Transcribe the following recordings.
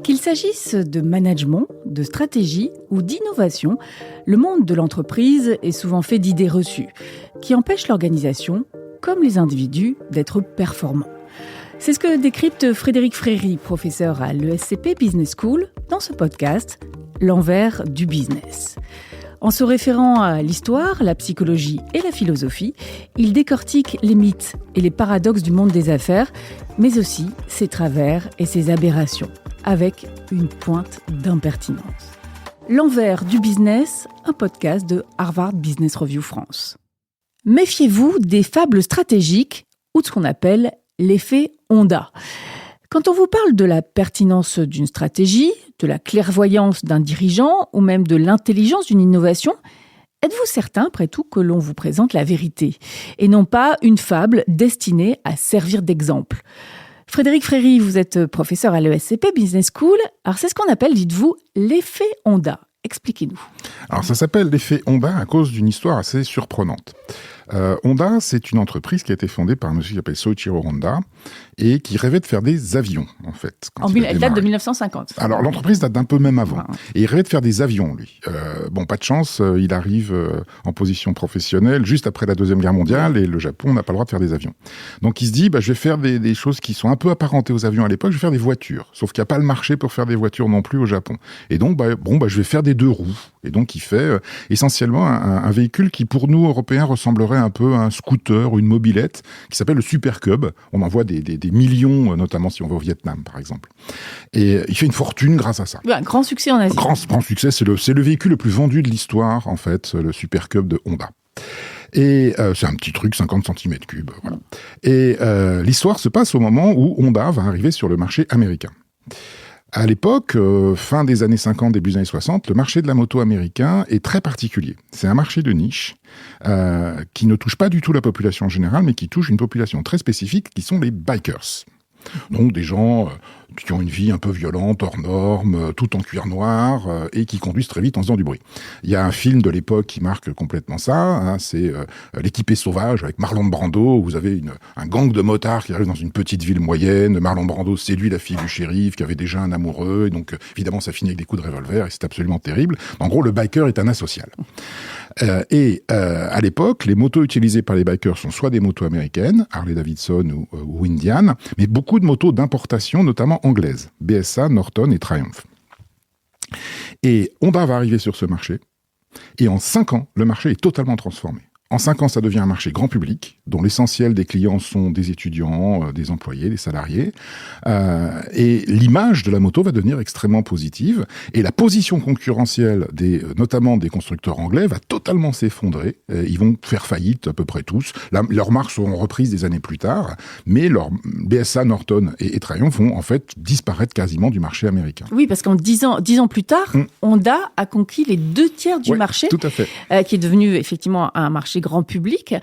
Qu'il s'agisse de management, de stratégie ou d'innovation, le monde de l'entreprise est souvent fait d'idées reçues, qui empêchent l'organisation, comme les individus, d'être performants. C'est ce que décrypte Frédéric Fréry, professeur à l'ESCP Business School, dans ce podcast « L'envers du business ». En se référant à l'histoire, la psychologie et la philosophie, il décortique les mythes et les paradoxes du monde des affaires, mais aussi ses travers et ses aberrations, avec une pointe d'impertinence. L'envers du business, un podcast de Harvard Business Review France. Méfiez-vous des fables stratégiques ou de ce qu'on appelle l'effet Honda. Quand on vous parle de la pertinence d'une stratégie, de la clairvoyance d'un dirigeant ou même de l'intelligence d'une innovation, êtes-vous certain, après tout, que l'on vous présente la vérité et non pas une fable destinée à servir d'exemple ? Frédéric Fréry, vous êtes professeur à l'ESCP Business School. Alors c'est ce qu'on appelle, dites-vous, l'effet Honda. Expliquez-nous. Alors ça s'appelle l'effet Honda à cause d'une histoire assez surprenante. Honda, c'est une entreprise qui a été fondée par un monsieur qui s'appelle Soichiro Honda et qui rêvait de faire des avions, en fait. Elle date de 1950. Alors, l'entreprise date d'un peu même avant. Ouais. Et il rêvait de faire des avions, lui. Pas de chance, il arrive en position professionnelle juste après la Deuxième Guerre mondiale et le Japon n'a pas le droit de faire des avions. Donc, il se dit, je vais faire des choses qui sont un peu apparentées aux avions à l'époque, je vais faire des voitures. Sauf qu'il n'y a pas le marché pour faire des voitures non plus au Japon. Et donc, je vais faire des deux roues. Et donc, il fait essentiellement un véhicule qui, pour nous, Européens, ressemblerait un peu à un scooter ou une mobilette, qui s'appelle le Super Cub. On en voit des millions, notamment si on va au Vietnam, par exemple. Et il fait une fortune grâce à ça. Un grand succès en Asie. Grand succès, c'est le véhicule le plus vendu de l'histoire, en fait, le Super Cub de Honda. Et c'est un petit truc, 50 cm3. Voilà. Et l'histoire se passe au moment où Honda va arriver sur le marché américain. À l'époque, fin des années 50, début des années 60, le marché de la moto américain est très particulier. C'est un marché de niche qui ne touche pas du tout la population générale, mais qui touche une population très spécifique, qui sont les bikers. Donc des gens qui ont une vie un peu violente, hors norme, tout en cuir noir, et qui conduisent très vite en faisant du bruit. Il y a un film de l'époque qui marque complètement ça, c'est L'équipé sauvage avec Marlon Brando, où vous avez un gang de motards qui arrive dans une petite ville moyenne, Marlon Brando séduit la fille du shérif, qui avait déjà un amoureux, et donc évidemment ça finit avec des coups de revolver, et c'est absolument terrible. En gros, le biker est un asocial. À l'époque, les motos utilisées par les bikers sont soit des motos américaines, Harley-Davidson ou Indian, mais beaucoup de motos d'importation, notamment anglaises, BSA, Norton et Triumph. Et Honda va arriver sur ce marché, et en 5 ans, le marché est totalement transformé. En 5 ans, ça devient un marché grand public, dont l'essentiel des clients sont des étudiants, des employés, des salariés. Et l'image de la moto va devenir extrêmement positive. Et la position concurrentielle, notamment des constructeurs anglais, va totalement s'effondrer. Ils vont faire faillite à peu près tous. Leurs marques seront reprises des années plus tard, mais leurs BSA, Norton et Triumph vont en fait disparaître quasiment du marché américain. Oui, parce qu'en 10 ans plus tard, Honda a conquis les 2/3 du marché, tout à fait. Qui est devenu effectivement un marché grand public.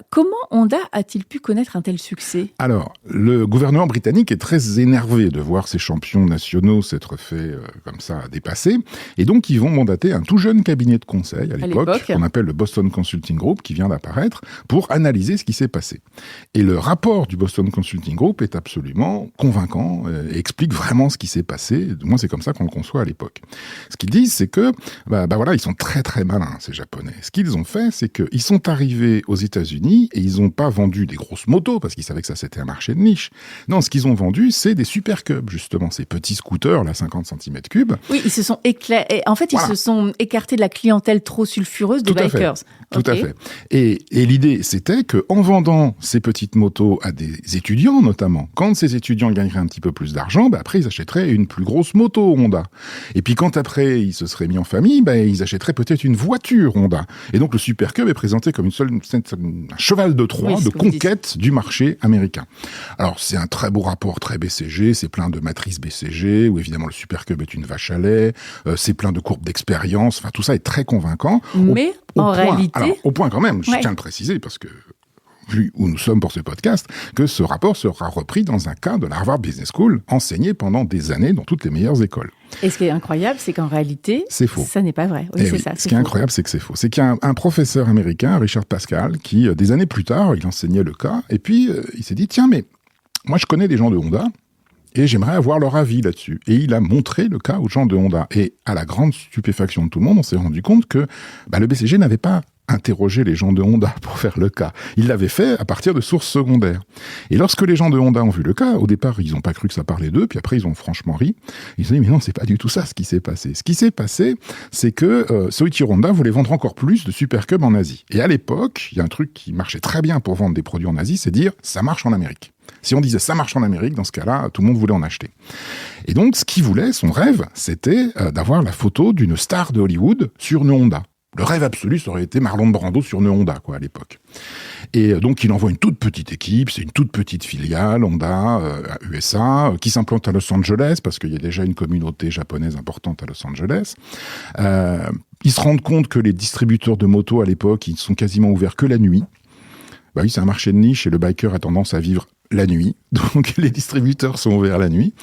Comment Honda a-t-il pu connaître un tel succès ? Alors, le gouvernement britannique est très énervé de voir ses champions nationaux s'être fait comme ça dépasser. Et donc, ils vont mandater un tout jeune cabinet de conseil à l'époque, qu'on appelle le Boston Consulting Group, qui vient d'apparaître, pour analyser ce qui s'est passé. Et le rapport du Boston Consulting Group est absolument convaincant et explique vraiment ce qui s'est passé. Du moins, c'est comme ça qu'on le conçoit à l'époque. Ce qu'ils disent, c'est que, ils sont très très malins, ces Japonais. Ce qu'ils ont fait, c'est qu'ils sont arrivés aux États-Unis et ils n'ont pas vendu des grosses motos parce qu'ils savaient que ça c'était un marché de niche. Non, ce qu'ils ont vendu, c'est des Super Cubs, justement, ces petits scooters, là, 50 cm3. Oui, ils se sont ils se sont écartés de la clientèle trop sulfureuse des bikers. Tout à fait. Et l'idée, c'était qu'en vendant ces petites motos à des étudiants, notamment, quand ces étudiants gagneraient un petit peu plus d'argent, après, ils achèteraient une plus grosse moto Honda. Et puis, quand après, ils se seraient mis en famille, ils achèteraient peut-être une voiture Honda. Et donc, le Super Cub est présenté comme un cheval de Troie de conquête du marché américain. Alors, c'est un très beau rapport, très BCG, c'est plein de matrices BCG, où évidemment, le Super Cub est une vache à lait, c'est plein de courbes d'expérience, enfin, tout ça est très convaincant. Mais, en réalité... Alors, au point quand même, je tiens à le préciser, parce que, vu où nous sommes pour ce podcast, que ce rapport sera repris dans un cas de la Harvard Business School, enseigné pendant des années dans toutes les meilleures écoles. Et ce qui est incroyable, c'est qu'en réalité, c'est faux. Ça n'est pas vrai. Oui, c'est ça. Ce qui est incroyable, c'est que c'est faux. C'est qu'il y a un professeur américain, Richard Pascal, qui, des années plus tard, il enseignait le cas, et puis il s'est dit, tiens, mais moi je connais des gens de Honda, et j'aimerais avoir leur avis là-dessus. Et il a montré le cas aux gens de Honda. Et à la grande stupéfaction de tout le monde, on s'est rendu compte que le BCG n'avait pas interrogé les gens de Honda pour faire le cas. Il l'avait fait à partir de sources secondaires. Et lorsque les gens de Honda ont vu le cas, au départ, ils n'ont pas cru que ça parlait d'eux, puis après, ils ont franchement ri. Ils se sont dit, mais non, c'est pas du tout ça ce qui s'est passé. Ce qui s'est passé, c'est que Soichiro Honda voulait vendre encore plus de Super Cub en Asie. Et à l'époque, il y a un truc qui marchait très bien pour vendre des produits en Asie, c'est dire, ça marche en Amérique. Si on disait ça marche en Amérique, dans ce cas-là, tout le monde voulait en acheter. Et donc, ce qu'il voulait, son rêve, c'était d'avoir la photo d'une star de Hollywood sur une Honda. Le rêve absolu, ça aurait été Marlon Brando sur une Honda, à l'époque. Et donc, il envoie une toute petite équipe, c'est une toute petite filiale, Honda, à USA, qui s'implante à Los Angeles, parce qu'il y a déjà une communauté japonaise importante à Los Angeles. Ils se rendent compte que les distributeurs de motos, à l'époque, ils sont quasiment ouverts que la nuit. Bah oui, c'est un marché de niche et le biker a tendance à vivre la nuit. Donc, les distributeurs sont ouverts la nuit.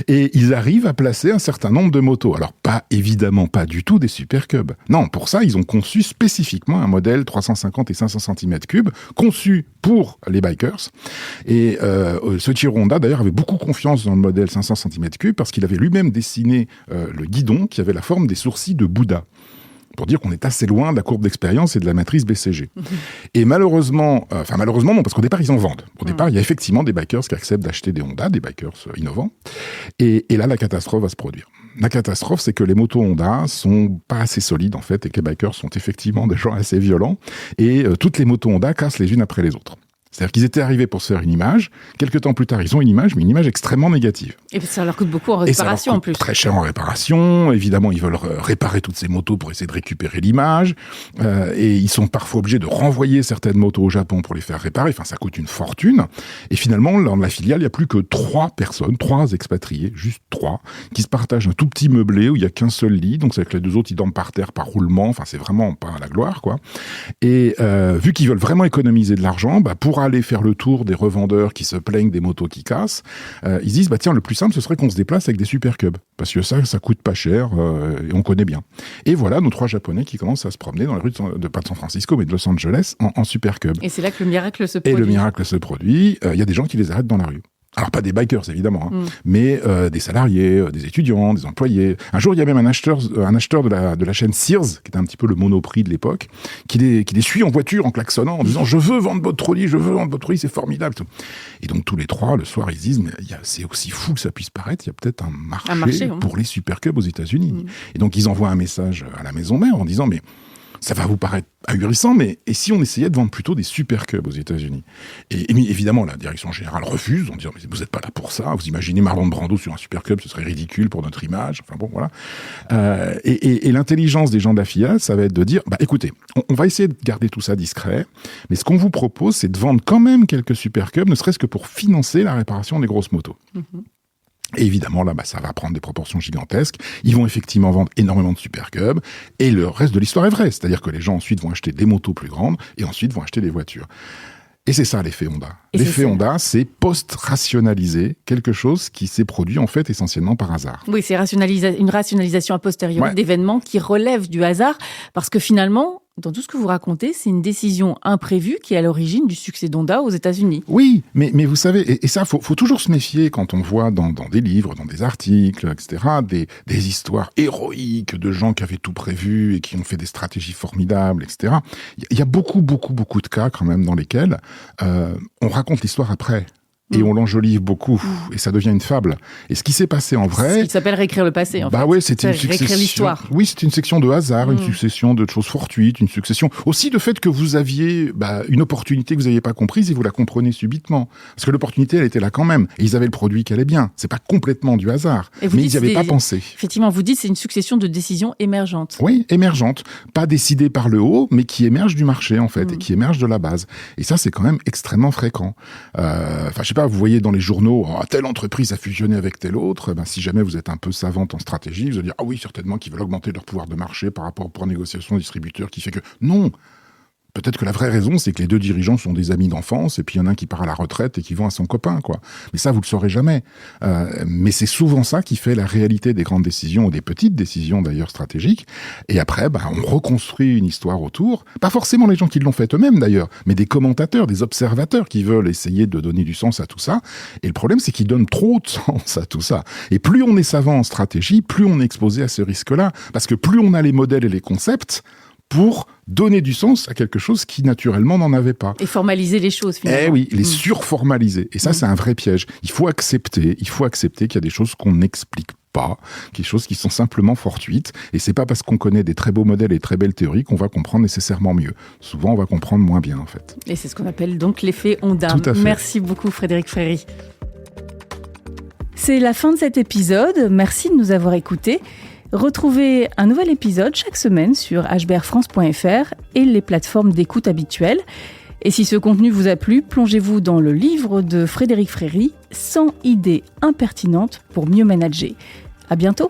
Et ils arrivent à placer un certain nombre de motos. Alors, évidemment pas du tout des Super Cub. Non, pour ça, ils ont conçu spécifiquement un modèle 350 et 500 cm3, conçu pour les bikers. Et Soichiro Honda, d'ailleurs, avait beaucoup confiance dans le modèle 500 cm3 parce qu'il avait lui-même dessiné le guidon qui avait la forme des sourcils de Bouddha. Pour dire qu'on est assez loin de la courbe d'expérience et de la matrice BCG. Et malheureusement non, parce qu'au départ, ils en vendent. Au départ, il y a effectivement des bikers qui acceptent d'acheter des Honda, des bikers innovants. Et là, la catastrophe va se produire. La catastrophe, c'est que les motos Honda sont pas assez solides, en fait, et que les bikers sont effectivement des gens assez violents. Et toutes les motos Honda cassent les unes après les autres. C'est-à-dire qu'ils étaient arrivés pour se faire une image. Quelques temps plus tard, ils ont une image, mais une image extrêmement négative. Et ça leur coûte beaucoup en réparation, en plus. Très cher en réparation. Évidemment, ils veulent réparer toutes ces motos pour essayer de récupérer l'image. Et ils sont parfois obligés de renvoyer certaines motos au Japon pour les faire réparer. Enfin, ça coûte une fortune. Et finalement, dans la filiale, il n'y a plus que 3 personnes, 3 expatriés, juste 3, qui se partagent un tout petit meublé où il n'y a qu'un seul lit. Donc, c'est avec les 2 autres, ils dorment par terre par roulement. Enfin, c'est vraiment pas à la gloire, quoi. Et vu qu'ils veulent vraiment économiser de l'argent, pour aller faire le tour des revendeurs qui se plaignent des motos qui cassent, ils disent, tiens, le plus simple, ce serait qu'on se déplace avec des Super Cub. Parce que ça coûte pas cher, et on connaît bien. Et voilà nos 3 Japonais qui commencent à se promener dans les rues pas de San Francisco, mais de Los Angeles, en Super Cub. Et c'est là que le miracle se produit. Et le miracle se produit. Il y a des gens qui les arrêtent dans la rue. Alors, pas des bikers, évidemment, mais des salariés, des étudiants, des employés. Un jour, il y a même un acheteur de la chaîne Sears, qui était un petit peu le Monoprix de l'époque, qui les suit en voiture, en klaxonnant, en disant « Je veux vendre votre produit, c'est formidable ». Et donc, tous les 3, le soir, ils se disent « Mais c'est aussi fou que ça puisse paraître, il y a peut-être un marché pour les Super Cub aux États-Unis ». Et donc, ils envoient un message à la maison mère en disant « Mais ça va vous paraître ahurissant, mais et si on essayait de vendre plutôt des Super Cub aux États-Unis ?» Et évidemment, la direction générale refuse, en disant « Mais vous n'êtes pas là pour ça, vous imaginez Marlon Brando sur un Super Cub, ce serait ridicule pour notre image. » Enfin bon, voilà. Et l'intelligence des gens de la filiale, ça va être de dire « Écoutez, on va essayer de garder tout ça discret, mais ce qu'on vous propose, c'est de vendre quand même quelques Super Cub, ne serait-ce que pour financer la réparation des grosses motos. » Et évidemment, là, ça va prendre des proportions gigantesques. Ils vont effectivement vendre énormément de Super Cub. Et le reste de l'histoire est vrai. C'est-à-dire que les gens ensuite vont acheter des motos plus grandes et ensuite vont acheter des voitures. Et c'est ça l'effet Honda. L'effet Honda, c'est post-rationaliser quelque chose qui s'est produit en fait essentiellement par hasard. Oui, c'est une rationalisation a posteriori d'événements qui relèvent du hasard. Parce que finalement, dans tout ce que vous racontez, c'est une décision imprévue qui est à l'origine du succès d'Honda aux États-Unis. Oui, mais vous savez, et ça, faut toujours se méfier quand on voit dans des livres, dans des articles, etc., des histoires héroïques de gens qui avaient tout prévu et qui ont fait des stratégies formidables, etc. Il y a beaucoup de cas quand même dans lesquels on raconte l'histoire après. Et on l'enjolive beaucoup, et ça devient une fable. Et ce qui s'est passé en vrai... Ce qui s'appelle réécrire le passé, en fait. Ouais, c'était une succession... Réécrire l'histoire. Oui, c'était une section de hasard, une succession de choses fortuites, une succession aussi de fait que vous aviez une opportunité que vous n'aviez pas comprise et vous la comprenez subitement. Parce que l'opportunité, elle était là quand même. Et ils avaient le produit qui allait bien. C'est pas complètement du hasard. Mais ils n'y avaient pas pensé. Effectivement, vous dites c'est une succession de décisions émergentes. Oui, émergentes. Pas décidées par le haut, mais qui émergent du marché, en fait, et qui émergent de la base. Et ça, c'est quand même extrêmement fréquent. Enfin, je sais pas, vous voyez dans les journaux, telle entreprise a fusionné avec telle autre, si jamais vous êtes un peu savante en stratégie, vous allez dire, ah oui, certainement qu'ils veulent augmenter leur pouvoir de marché par rapport aux négociations de distributeurs, qui fait que non, Peut-être que la vraie raison, c'est que les 2 dirigeants sont des amis d'enfance, et puis il y en a un qui part à la retraite et qui vend à son copain, quoi. Mais ça, vous le saurez jamais. Mais c'est souvent ça qui fait la réalité des grandes décisions, ou des petites décisions d'ailleurs stratégiques. Et après, on reconstruit une histoire autour. Pas forcément les gens qui l'ont fait eux-mêmes d'ailleurs, mais des commentateurs, des observateurs qui veulent essayer de donner du sens à tout ça. Et le problème, c'est qu'ils donnent trop de sens à tout ça. Et plus on est savant en stratégie, plus on est exposé à ce risque-là. Parce que plus on a les modèles et les concepts pour donner du sens à quelque chose qui, naturellement, n'en avait pas. Et formaliser les choses, finalement. Eh oui, les surformaliser. Et ça, c'est un vrai piège. Il faut accepter qu'il y a des choses qu'on n'explique pas, des choses qui sont simplement fortuites. Et c'est pas parce qu'on connaît des très beaux modèles et très belles théories qu'on va comprendre nécessairement mieux. Souvent, on va comprendre moins bien, en fait. Et c'est ce qu'on appelle donc l'effet Ondam. Tout à fait. Merci beaucoup, Frédéric Fréry. C'est la fin de cet épisode. Merci de nous avoir écoutés. Retrouvez un nouvel épisode chaque semaine sur hbrfrance.fr et les plateformes d'écoute habituelles. Et si ce contenu vous a plu, plongez-vous dans le livre de Frédéric Fréry, 100 idées impertinentes pour mieux manager. À bientôt!